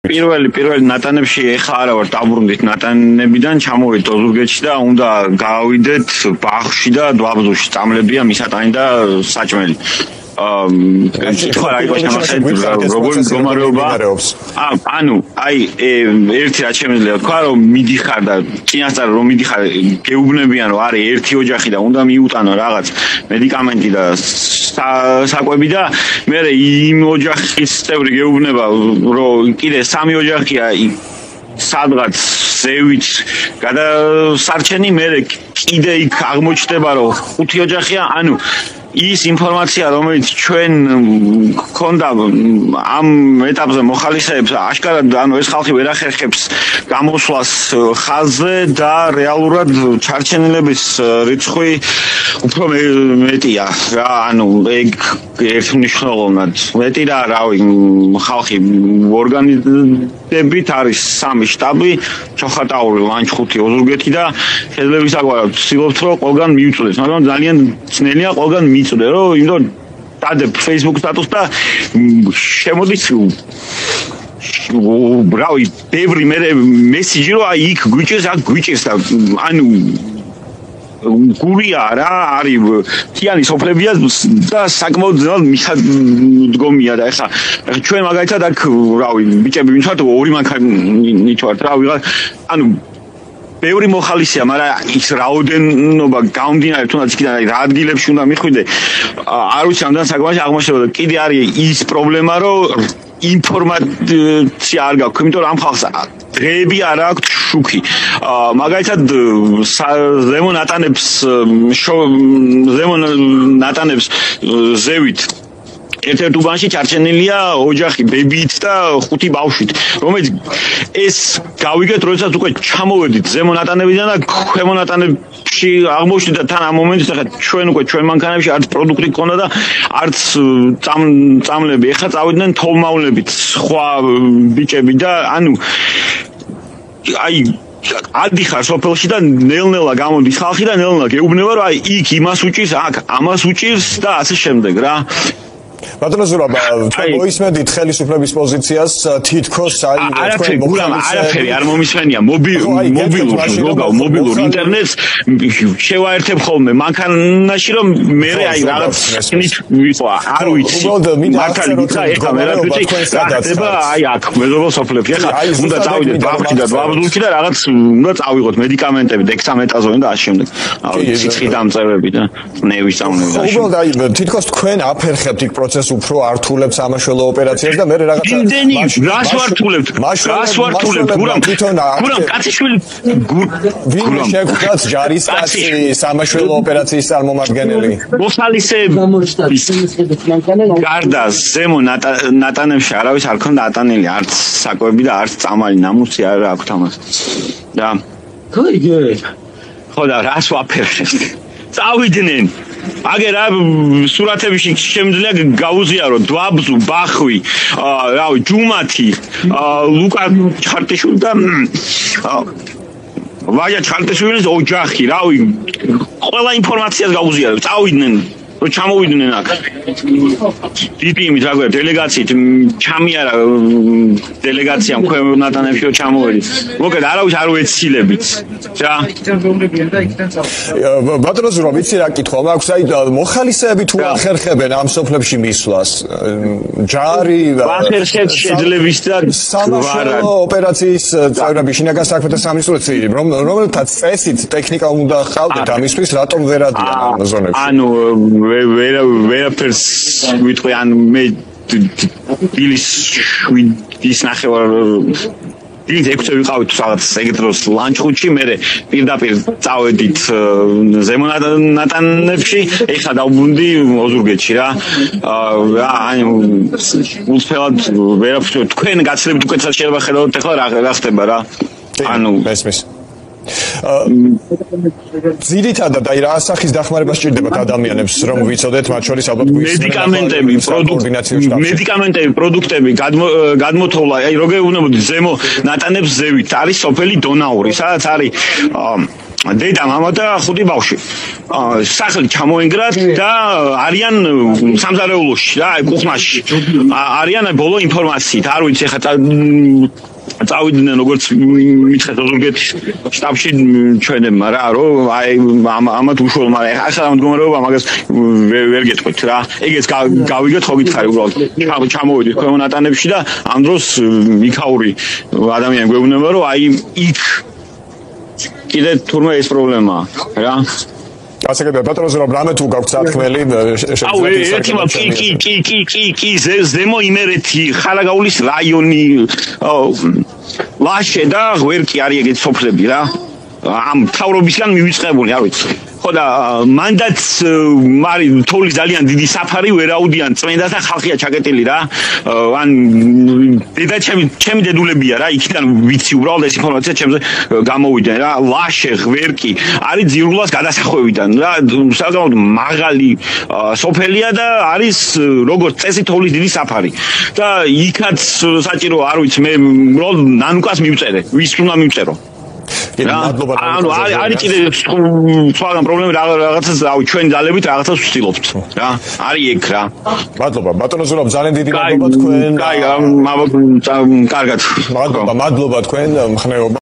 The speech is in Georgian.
პირველი ნატანებში ეხლა არა ვარ დაბრუნდით ნატანებიდან ჩამოვიდეთ ოზურგეთში და უნდა გავავიდეთ ბაღში და დვაბზუში წამლებია მისატანი და საჭმელი. კითხვა რა იყო შემახსენებთ როგორ მდგომარეობა? ანუ აი ერთი რაც შემიძლია თქვა რომ მიდიხარ და წინასწარ რომ მიდიხარ გეუბნებიან რომ არის ერთი ოჯახი და უნდა მიუტანო რაღაც მედიკამენტი და საკვები და მე იმ ოჯახის წევრი გეუბნება რომ კიდე სამი ოჯახია სადღაც ზევით გადასარჩენი მე კიდე იქ აღმოჩნდება რომ ხუთი ოჯახია ანუ ის ინფორმაცია რომელიც ჩვენ გქონდა ამ ეტაპზე მოხალისეებს აშკარად ანუ ეს ხალხი ვერ ახერხებს გამოსვლას ხაზზე და რეალურად ჩარჩენილების რიცხვი უფრო მეტია რა ანუ ეგ ერთმნიშვნელოვნად მეტი და რავი ხალხი ორგანიზებით არის სამი შტაბი ჩოხატაური ლანჩხუთი ოზურგეთი და შეიძლება ვისაუბროთ ვცდილობთ რომ ყველგან მივიწოდეთ მაგრამ ძალიან ძნელია ყველგან მიწოდე რომ იმიტომ დადებ Facebook სტატუსს და შემოდის რავი ბევრი მესიჯი რომ აი იქ გვიჭირს აქ გვიჭირს და ანუ გურია რა არის თიანი სოფლებია და საკმაოდ მდგომია და ეხლა ჩვენ მაგალითად აქ რავი ბიჭები ვინც ვართ ორი მანქანით ვართ რა ვიღაც ანუ ბევრი მოხალისეა, მაგრამ ის რაოდენობა გამომდინარე თუნდაც იქიდან რა ადგილებში უნდა მიხვიდე. არ ვიცი ამდენ საკმაოდ აღმოჩნდება კიდე არის ის პრობლემა, რომ ინფორმაცია არ გაქვს, იმიტომ რომ ამ ხალხს დღეები არ აქვს შუქი. მაგალითად ზემო ნატანებს ზევით ერთ-ერთ უბანში ჩარჩენილია ოჯახი ბებიით და ხუთი ბავშვით, რომელიც ეს გავიგეთ, როდესაც უკვე ჩამოვედით ზემო ნატანებიდან და ქვემო ნატანებში აღმოჩნდით და თან ამ მომენტში ახლა ჩვენ მანქანებში არც პროდუქტი გქონდა და არც წამლები. ეხლა წავიდნენ თოლმავლებით სხვა ბიჭები და ანუ აი ადიხარ სოფელში და ნელ-ნელა გამოდის ხალხი და ნელ-ნელა გეუბნება რომ აი იქ იმას უჭირს, აქ ამას უჭირს და ასე შემდეგ რა. ბატონო ზურაბ, თქვენ მოისმენთ ხელისუფლების პოზიციას თითქოს არაფერი არ მომისმენია მობილურ ინტერნეტს შევაერთებ ხოლმე მანქანაში რომ მე აი რაღაც ვიყო არ ვიცი მართალი გითხრა ეხლა მე რა ვიცი რა ხდება აი აქ მეზობელ სოფლებში ეხლა უნდა წავიდეთ ბაღში და დაბრძულში და რაღაც უნდა წავიღოთ მედიკამენტები დექსამეტაზონი და ასე შემდეგ სიცხი დამწერები და ნევის წამონები და ასე უბრალოდ აი თითქოს თქვენ აფერხებთ იქ პროცესს უფრო ართულებთ სამაშველო ოპერაციას და მე რაღაცა იმდენი რას ვართულებთ გურამ კაციშვილი ვინმე შეგვდათ ჯარისკაცი სამაშველო ოპერაციის წარმომადგენელი მოხალისეების გარდა ზემო ნატანებში არავის არ ქონდა ატანილი არც საკვები და არც წამალი ნამუსი არ აქვს ამას და ხო და რას ვაფერხებთ წავიდნენ აგერ სურათებში შემიძლია გავუზიარო დვაბზუ ბახვი რავი ჯუმათი ლუკა ჩარტიშვილი და ვაჟა ჩარტიშვილის ოჯახი რავი ყველა ინფორმაციას გავუზიარო წავიდნენ რომ ჩამოვიდნენ აქ დიდი იმით რა გვერდ დელეგაციით ჩამიარა დელეგაციამ ქვემო ნატანებში ჩამოვედი მოკლედ არავის არ ვეცილებით რა ბატონო ზურაბ იცი რა კითხვა მაქვს აი მოხალისეები თუ ახერხებენ ამ სოფლებში მისვლას ჯარი ახერხებს შეძლებს და სამაშველო ოპერაციის წევრები შინაგან საქმეთა სამინისტროში რომელთაც წესით ტექნიკა უნდა ჰყავდეთ ამისთვის რატომ ვერ ადიან ამ ზონებში ანუ ვერაფერს ვიტყვი ან მე დილის ნახევარ დილით 6-ზე ვიყავით რაღაც ეგეთ დროს ლანჩხუთში მე პირდაპირ წავედით ზემო ნატანებში ეხლა დავბრუნდი ოზურგეთში რა ანუ უსწრაფად ვერაფერს თქვენ გაცილებით უკეთესად შეიძლება ხედავთ ეხლა რა ხდება რა ანუ მესმის ძირითადად აი რა სახის დახმარება სჭირდებათ ადამიანებს რომ ვიცოდეთ მათ შორის ალბათ მედიკამენტები პროდუქტები გადმოთოვლა აი როგორ უნდა ზემო ნატანებს ზევით არის სოფელი დონაური სადაც არის დედა, მამა და 5 ბავშვი. სახლი ჩამოენგრათ და არიან სამზარეულოში და კუხნაში. არიან ბოლო ინფორმაციით, არ ვიცი ხა წავიდნენ როგორც მითხეთ ზურგეთის შტაბში ჩვენებმა რა, რომ აი ამათ უშუალო, მაგრამ ახლა მდგომარეობა მაგას ვერ გეტყვით რა. ეგეც გავიგეთ ხო გითხარი უბრალოდ. ჩამოვიდით ქვემონატანებში და ამ დროს იქაური ადამიანი გვეუბნება, რომ აი იქ კიდე თურმე ეს პრობლემაა რა. ასე კი ბატონო ზურაბ რამე თუ გაქვთ საფრთხმელი კი ზემო იმერეთი ხალაგაულის რაიონი ლაშე და ღვერკი არის ეგეთ სოფლები რა ამ თავრობისგან მივიწყებული არ ვიცი ხო და მანდაც მარი თოლის ძალიან დიდი საფარი ვერაუდიან წმენდა და ხალხია ჩაკეტილი რა ან დედა ჩემი დედულებია რა იქიდან ვიცი უბრალოდ ეს ინფორმაცია ჩემზე გამოვიდა რა ლაშე ღვერკი არის ძირულას გადასახვევიდან რა საკმაოდ მაღალი სოფელია და არის როგორც წესი თოლის დიდი საფარი და იქაც საჭირო არ ვიცი მე უბრალოდ ნანუკას მივწერე ვის უნდა მივწერო მადლობა არის კიდე სხვაგან პრობლემები რაღაცას ჩვენ ძალებით რაღაცას ვცდილობთ რა არის ეგ რა მადლობა ბატონო ზურაბ ძალიან დიდი მადლობა თქვენ კარგად მადლობა თქვენ მხნეობა